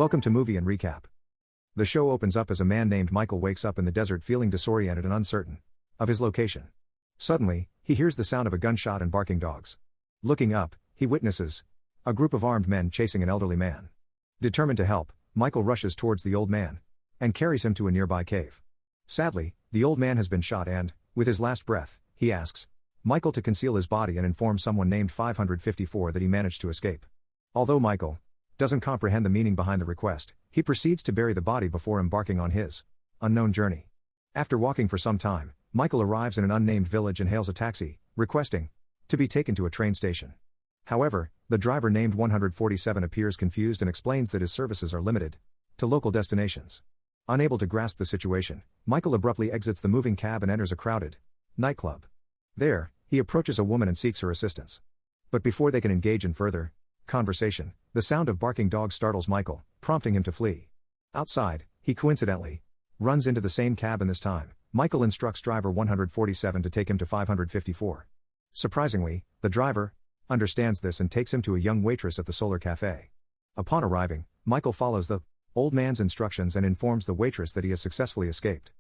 Welcome to Movie and Recap. The show opens up as a man named Michael wakes up in the desert feeling disoriented and uncertain of his location. Suddenly, he hears the sound of a gunshot and barking dogs. Looking up, he witnesses a group of armed men chasing an elderly man. Determined to help, Michael rushes towards the old man and carries him to a nearby cave. Sadly, the old man has been shot and, with his last breath, he asks Michael to conceal his body and inform someone named 554 that he managed to escape. Although Michael doesn't comprehend the meaning behind the request, he proceeds to bury the body before embarking on his unknown journey. After walking for some time, Michael arrives in an unnamed village and hails a taxi, requesting to be taken to a train station. However, the driver named 147 appears confused and explains that his services are limited to local destinations. Unable to grasp the situation, Michael abruptly exits the moving cab and enters a crowded nightclub. There, he approaches a woman and seeks her assistance. But before they can engage in further conversation, the sound of barking dogs startles Michael, prompting him to flee. Outside, he coincidentally runs into the same cab, and this time, Michael instructs driver 147 to take him to 554. Surprisingly, the driver understands this and takes him to a young waitress at the Solar Cafe. Upon arriving, Michael follows the old man's instructions and informs the waitress that he has successfully escaped.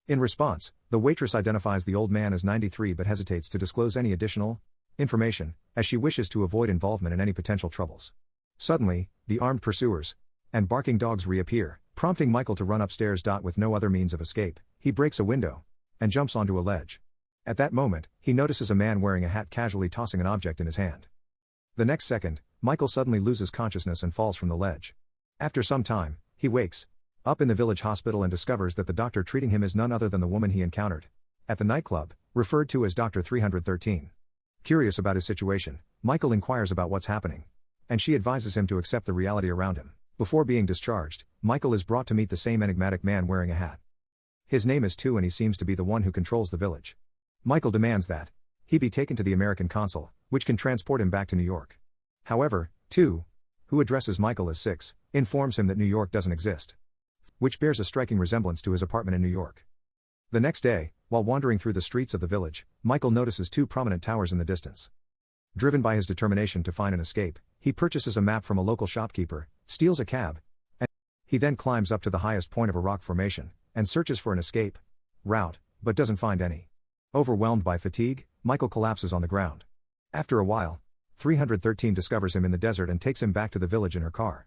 In response, the waitress identifies the old man as 93 but hesitates to disclose any additional information, as she wishes to avoid involvement in any potential troubles. Suddenly, the armed pursuers and barking dogs reappear, prompting Michael to run upstairs. With no other means of escape, he breaks a window and jumps onto a ledge. At that moment, he notices a man wearing a hat casually tossing an object in his hand. The next second, Michael suddenly loses consciousness and falls from the ledge. After some time, he wakes up in the village hospital and discovers that the doctor treating him is none other than the woman he encountered at the nightclub, referred to as Dr. 313. Curious about his situation, Michael inquires about what's happening, and she advises him to accept the reality around him. Before being discharged, Michael is brought to meet the same enigmatic man wearing a hat. His name is Tu and he seems to be the one who controls the village. Michael demands that he be taken to the American consul, which can transport him back to New York. However, Tu, who addresses Michael as Six, informs him that New York doesn't exist, which bears a striking resemblance to his apartment in New York. The next day, while wandering through the streets of the village, Michael notices two prominent towers in the distance. Driven by his determination to find an escape, he purchases a map from a local shopkeeper, steals a cab, and he then climbs up to the highest point of a rock formation and searches for an escape route, but doesn't find any. Overwhelmed by fatigue, Michael collapses on the ground. After a while, 313 discovers him in the desert and takes him back to the village in her car.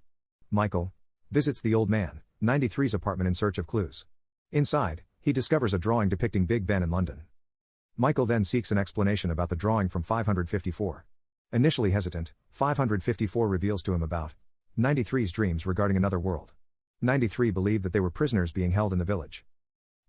Michael visits the old man, 93's apartment in search of clues. Inside, he discovers a drawing depicting Big Ben in London. Michael then seeks an explanation about the drawing from 554. Initially hesitant, 554 reveals to him about 93's dreams regarding another world. 93 believed that they were prisoners being held in the village.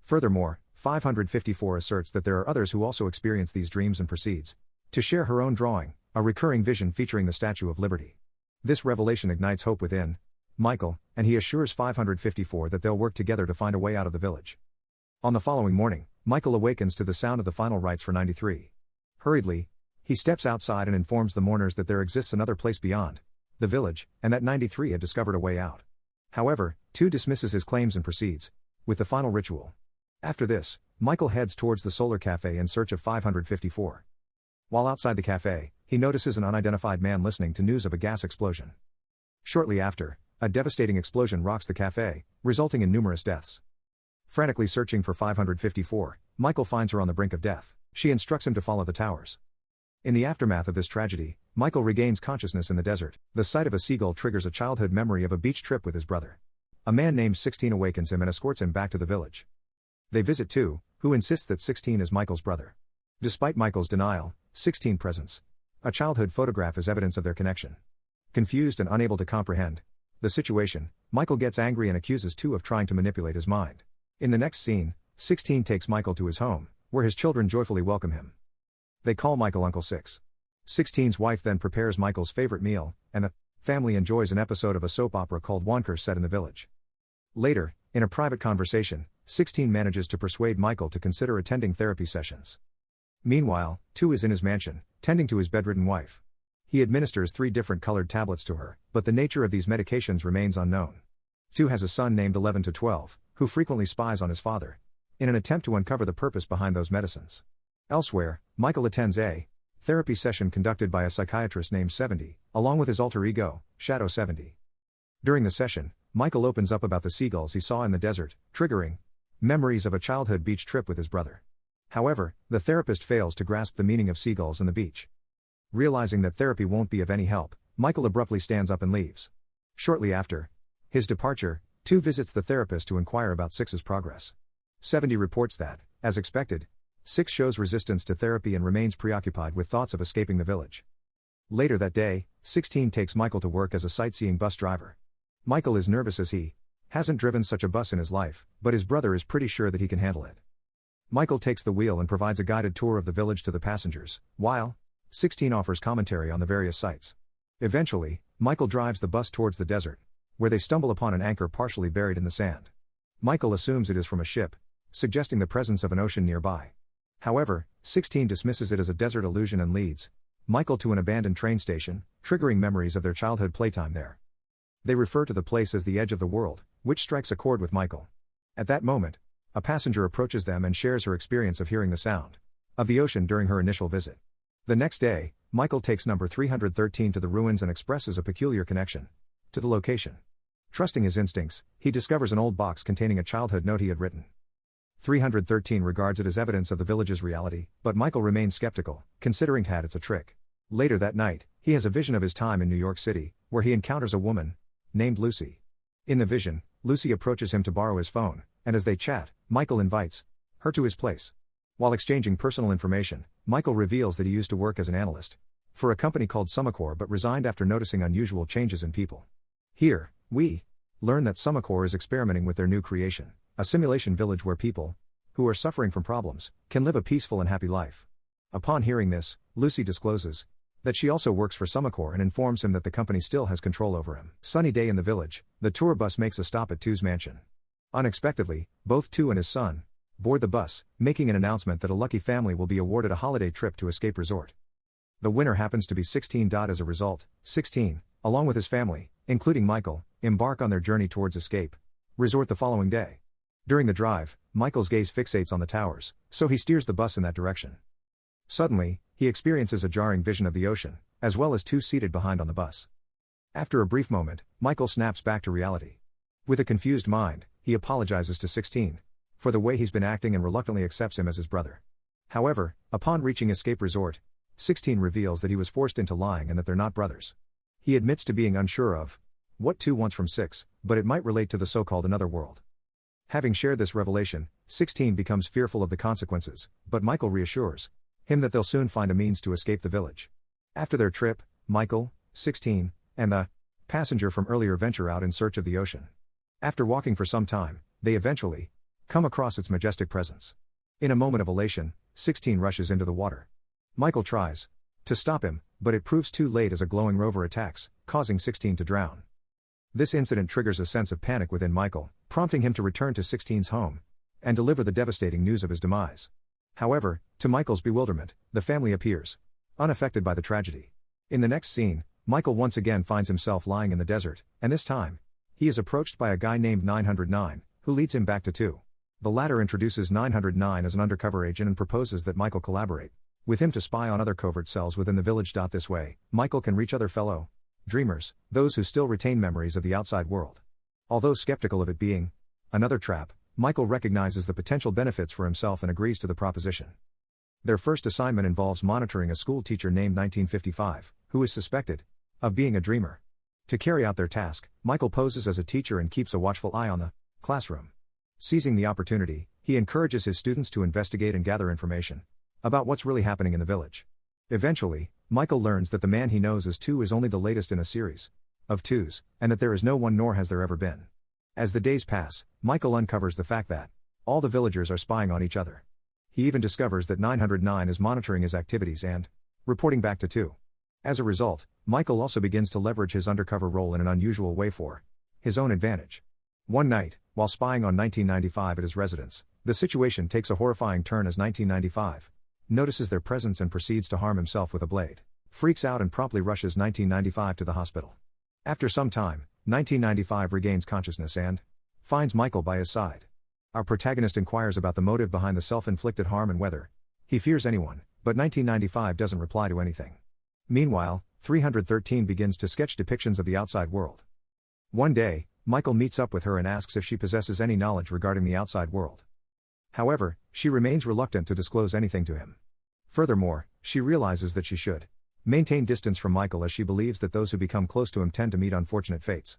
Furthermore, 554 asserts that there are others who also experience these dreams and proceeds to share her own drawing, a recurring vision featuring the Statue of Liberty. This revelation ignites hope within Michael, and he assures 554 that they'll work together to find a way out of the village. On the following morning, Michael awakens to the sound of the final rites for 93. Hurriedly, he steps outside and informs the mourners that there exists another place beyond the village, and that 93 had discovered a way out. However, Tu dismisses his claims and proceeds with the final ritual. After this, Michael heads towards the Solar Cafe in search of 554. While outside the cafe, he notices an unidentified man listening to news of a gas explosion. Shortly after, a devastating explosion rocks the cafe, resulting in numerous deaths. Frantically searching for 554, Michael finds her on the brink of death. She instructs him to follow the towers. In the aftermath of this tragedy, Michael regains consciousness in the desert. The sight of a seagull triggers a childhood memory of a beach trip with his brother. A man named 16 awakens him and escorts him back to the village. They visit Tu, who insists that 16 is Michael's brother. Despite Michael's denial, 16 presents a childhood photograph as evidence of their connection. Confused and unable to comprehend the situation, Michael gets angry and accuses Tu of trying to manipulate his mind. In the next scene, 16 takes Michael to his home, where his children joyfully welcome him. They call Michael Uncle Six. 16's wife then prepares Michael's favorite meal, and the family enjoys an episode of a soap opera called Wonkers set in the village. Later, in a private conversation, 16 manages to persuade Michael to consider attending therapy sessions. Meanwhile, Tu is in his mansion, tending to his bedridden wife. He administers 3 different colored tablets to her, but the nature of these medications remains unknown. Tu has a son named 11 to 12, who frequently spies on his father, in an attempt to uncover the purpose behind those medicines. Elsewhere, Michael attends a therapy session conducted by a psychiatrist named 70, along with his alter ego, Shadow 70. During the session, Michael opens up about the seagulls he saw in the desert, triggering memories of a childhood beach trip with his brother. However, the therapist fails to grasp the meaning of seagulls and the beach. Realizing that therapy won't be of any help, Michael abruptly stands up and leaves. Shortly after his departure, 2 visits the therapist to inquire about 6's progress. 70 reports that, as expected, 6 shows resistance to therapy and remains preoccupied with thoughts of escaping the village. Later that day, 16 takes Michael to work as a sightseeing bus driver. Michael is nervous as he hasn't driven such a bus in his life, but his brother is pretty sure that he can handle it. Michael takes the wheel and provides a guided tour of the village to the passengers, while 16 offers commentary on the various sites. Eventually, Michael drives the bus towards the desert, where they stumble upon an anchor partially buried in the sand. Michael assumes it is from a ship, suggesting the presence of an ocean nearby. However, 16 dismisses it as a desert illusion and leads Michael to an abandoned train station, triggering memories of their childhood playtime there. They refer to the place as the edge of the world, which strikes a chord with Michael. At that moment, a passenger approaches them and shares her experience of hearing the sound of the ocean during her initial visit. The next day, Michael takes number 313 to the ruins and expresses a peculiar connection to the location. Trusting his instincts, he discovers an old box containing a childhood note he had written. 313 regards it as evidence of the village's reality, but Michael remains skeptical, considering it's a trick. Later that night, he has a vision of his time in New York City, where he encounters a woman named Lucy. In the vision, Lucy approaches him to borrow his phone, and as they chat, Michael invites her to his place. While exchanging personal information, Michael reveals that he used to work as an analyst for a company called Sumacor but resigned after noticing unusual changes in people. Here, we learn that Sumacor is experimenting with their new creation, a simulation village where people who are suffering from problems can live a peaceful and happy life. Upon hearing this, Lucy discloses that she also works for Sumacor and informs him that the company still has control over him. Sunny day in the village, the tour bus makes a stop at Tu's mansion. Unexpectedly, both Tu and his son board the bus, making an announcement that a lucky family will be awarded a holiday trip to Escape Resort. The winner happens to be 16. As a result, 16, along with his family, including Michael, embark on their journey towards Escape Resort the following day. During the drive, Michael's gaze fixates on the towers, so he steers the bus in that direction. Suddenly, he experiences a jarring vision of the ocean, as well as 2 seated behind on the bus. After a brief moment, Michael snaps back to reality. With a confused mind, he apologizes to 16 for the way he's been acting and reluctantly accepts him as his brother. However, upon reaching Escape Resort, 16 reveals that he was forced into lying and that they're not brothers. He admits to being unsure of what 2 wants from 6, but it might relate to the so-called another world. Having shared this revelation, 16 becomes fearful of the consequences, but Michael reassures him that they'll soon find a means to escape the village. After their trip, Michael, 16, and the passenger from earlier venture out in search of the ocean. After walking for some time, they eventually come across its majestic presence. In a moment of elation, 16 rushes into the water. Michael tries to stop him, but it proves too late as a glowing rover attacks, causing 16 to drown. This incident triggers a sense of panic within Michael, prompting him to return to 16's home and deliver the devastating news of his demise. However, to Michael's bewilderment, the family appears unaffected by the tragedy. In the next scene, Michael once again finds himself lying in the desert, and this time, he is approached by a guy named 909, who leads him back to 2. The latter introduces 909 as an undercover agent and proposes that Michael collaborate with him to spy on other covert cells within the village. This way, Michael can reach other fellow dreamers, those who still retain memories of the outside world. Although skeptical of it being another trap, Michael recognizes the potential benefits for himself and agrees to the proposition. Their first assignment involves monitoring a school teacher named 1955, who is suspected of being a dreamer. To carry out their task, Michael poses as a teacher and keeps a watchful eye on the classroom. Seizing the opportunity, he encourages his students to investigate and gather information about what's really happening in the village. Eventually, Michael learns that the man he knows as 2 is only the latest in a series of 2s, and that there is no one nor has there ever been. As the days pass, Michael uncovers the fact that all the villagers are spying on each other. He even discovers that 909 is monitoring his activities and reporting back to 2. As a result, Michael also begins to leverage his undercover role in an unusual way for his own advantage. One night, while spying on 1995 at his residence, the situation takes a horrifying turn as 1995 notices their presence and proceeds to harm himself with a blade, freaks out and promptly rushes 1995 to the hospital. After some time, 1995 regains consciousness and finds Michael by his side. Our protagonist inquires about the motive behind the self-inflicted harm and whether he fears anyone, but 1995 doesn't reply to anything. Meanwhile, 313 begins to sketch depictions of the outside world. One day, Michael meets up with her and asks if she possesses any knowledge regarding the outside world. However, she remains reluctant to disclose anything to him. Furthermore, she realizes that she should maintain distance from Michael, as she believes that those who become close to him tend to meet unfortunate fates.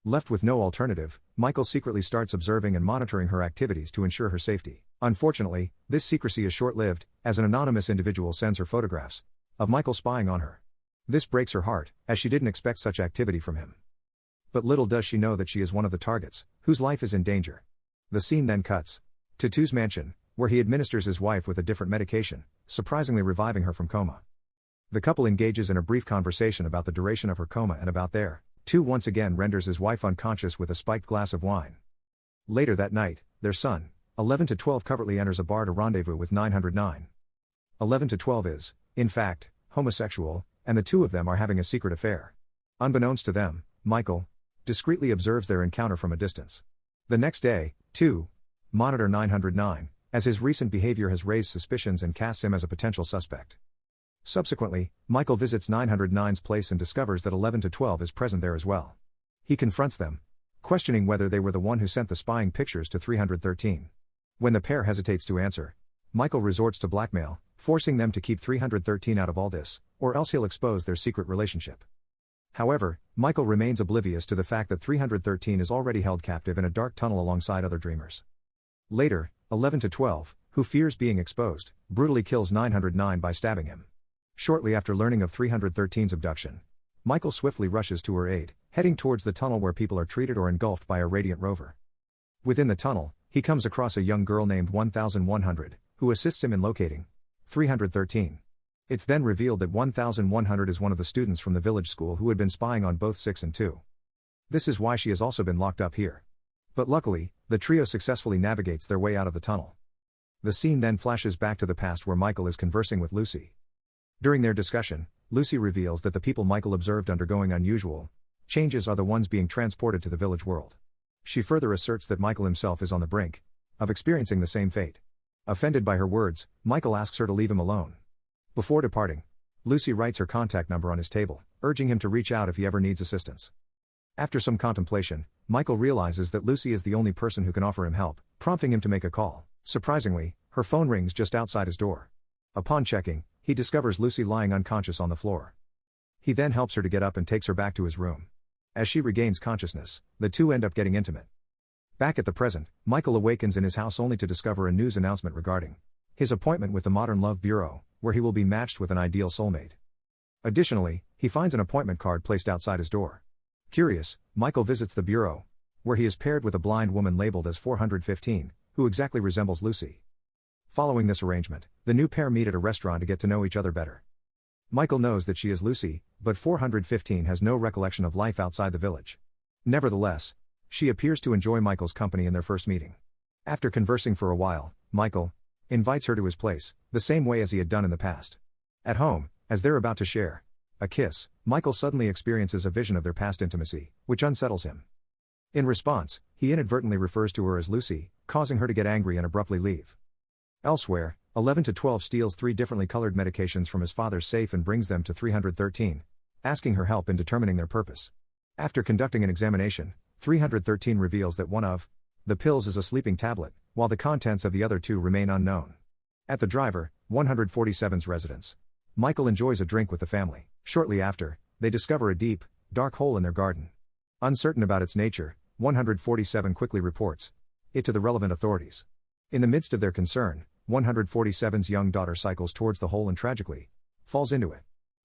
Left with no alternative, Michael secretly starts observing and monitoring her activities to ensure her safety. Unfortunately, this secrecy is short-lived, as an anonymous individual sends her photographs of Michael spying on her. This breaks her heart, as she didn't expect such activity from him. But little does she know that she is one of the targets, whose life is in danger. The scene then cuts to Two's mansion, where he administers his wife with a different medication, surprisingly reviving her from coma. The couple engages in a brief conversation about the duration of her coma and about their Two once again renders his wife unconscious with a spiked glass of wine. Later that night, their son, 11 to 12, covertly enters a bar to rendezvous with 909. 11 to 12 is, in fact, homosexual, and the two of them are having a secret affair. Unbeknownst to them, Michael discreetly observes their encounter from a distance. The next day, 2. Monitor 909, as his recent behavior has raised suspicions and casts him as a potential suspect. Subsequently, Michael visits 909's place and discovers that 11 to 12 is present there as well. He confronts them, questioning whether they were the one who sent the spying pictures to 313. When the pair hesitates to answer, Michael resorts to blackmail, forcing them to keep 313 out of all this, or else he'll expose their secret relationship. However, Michael remains oblivious to the fact that 313 is already held captive in a dark tunnel alongside other dreamers. Later, 11 to 12, who fears being exposed, brutally kills 909 by stabbing him. Shortly after learning of 313's abduction, Michael swiftly rushes to her aid, heading towards the tunnel where people are treated or engulfed by a radiant rover. Within the tunnel, he comes across a young girl named 1100, who assists him in locating 313. It's then revealed that 1100 is one of the students from the village school who had been spying on both 6 and 2. This is why she has also been locked up here. But luckily, the trio successfully navigates their way out of the tunnel. The scene then flashes back to the past where Michael is conversing with Lucy. During their discussion, Lucy reveals that the people Michael observed undergoing unusual changes are the ones being transported to the village world. She further asserts that Michael himself is on the brink of experiencing the same fate. Offended by her words, Michael asks her to leave him alone. Before departing, Lucy writes her contact number on his table, urging him to reach out if he ever needs assistance. After some contemplation, Michael realizes that Lucy is the only person who can offer him help, prompting him to make a call. Surprisingly, her phone rings just outside his door. Upon checking, he discovers Lucy lying unconscious on the floor. He then helps her to get up and takes her back to his room. As she regains consciousness, the two end up getting intimate. Back at the present, Michael awakens in his house only to discover a news announcement regarding his appointment with the Modern Love Bureau, where he will be matched with an ideal soulmate. Additionally, he finds an appointment card placed outside his door. Curious, Michael visits the bureau, where he is paired with a blind woman labeled as 415, who exactly resembles Lucy. Following this arrangement, the new pair meet at a restaurant to get to know each other better. Michael knows that she is Lucy, but 415 has no recollection of life outside the village. Nevertheless, she appears to enjoy Michael's company in their first meeting. After conversing for a while, Michael invites her to his place, the same way as he had done in the past. At home, as they're about to share a kiss, Michael suddenly experiences a vision of their past intimacy, which unsettles him. In response, he inadvertently refers to her as Lucy, causing her to get angry and abruptly leave. Elsewhere, 11 to 12 steals 3 differently colored medications from his father's safe and brings them to 313, asking her help in determining their purpose. After conducting an examination, 313 reveals that one of the pills is a sleeping tablet, while the contents of the other 2 remain unknown. At the driver, 147's residence, Michael enjoys a drink with the family. Shortly after, they discover a deep, dark hole in their garden. Uncertain about its nature, 147 quickly reports it to the relevant authorities. In the midst of their concern, 147's young daughter cycles towards the hole and tragically falls into it.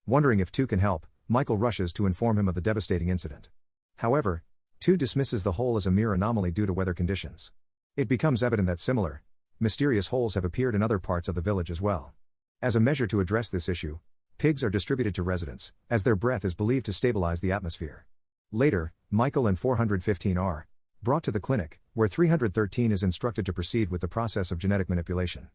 Wondering if 2 can help, Michael rushes to inform him of the devastating incident. However, 2 dismisses the hole as a mere anomaly due to weather conditions. It becomes evident that similar, mysterious holes have appeared in other parts of the village as well. As a measure to address this issue, pigs are distributed to residents, as their breath is believed to stabilize the atmosphere. Later, Michael and 415 are brought to the clinic, where 313 is instructed to proceed with the process of genetic manipulation.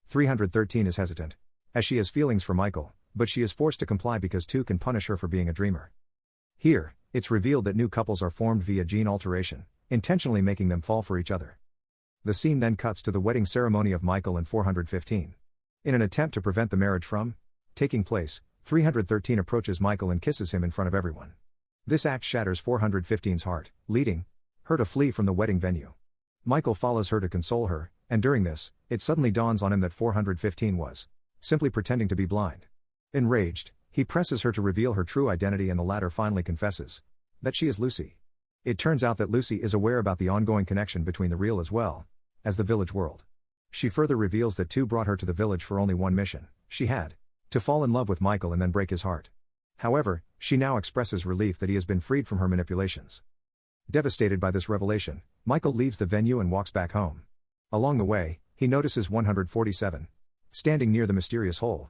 313 is hesitant, as she has feelings for Michael, but she is forced to comply because 2 can punish her for being a dreamer. Here, it's revealed that new couples are formed via gene alteration, intentionally making them fall for each other. The scene then cuts to the wedding ceremony of Michael and 415. In an attempt to prevent the marriage from taking place, 313 approaches Michael and kisses him in front of everyone. This act shatters 415's heart, leading her to flee from the wedding venue. Michael follows her to console her, and during this, it suddenly dawns on him that 415 was simply pretending to be blind. Enraged, he presses her to reveal her true identity, and the latter finally confesses that she is Lucy. It turns out that Lucy is aware about the ongoing connection between the real as well as the village world. She further reveals that two brought her to the village for only one mission. She had to fall in love with Michael and then break his heart. However, she now expresses relief that he has been freed from her manipulations. Devastated by this revelation, Michael leaves the venue and walks back home. Along the way, he notices 147 standing near the mysterious hole.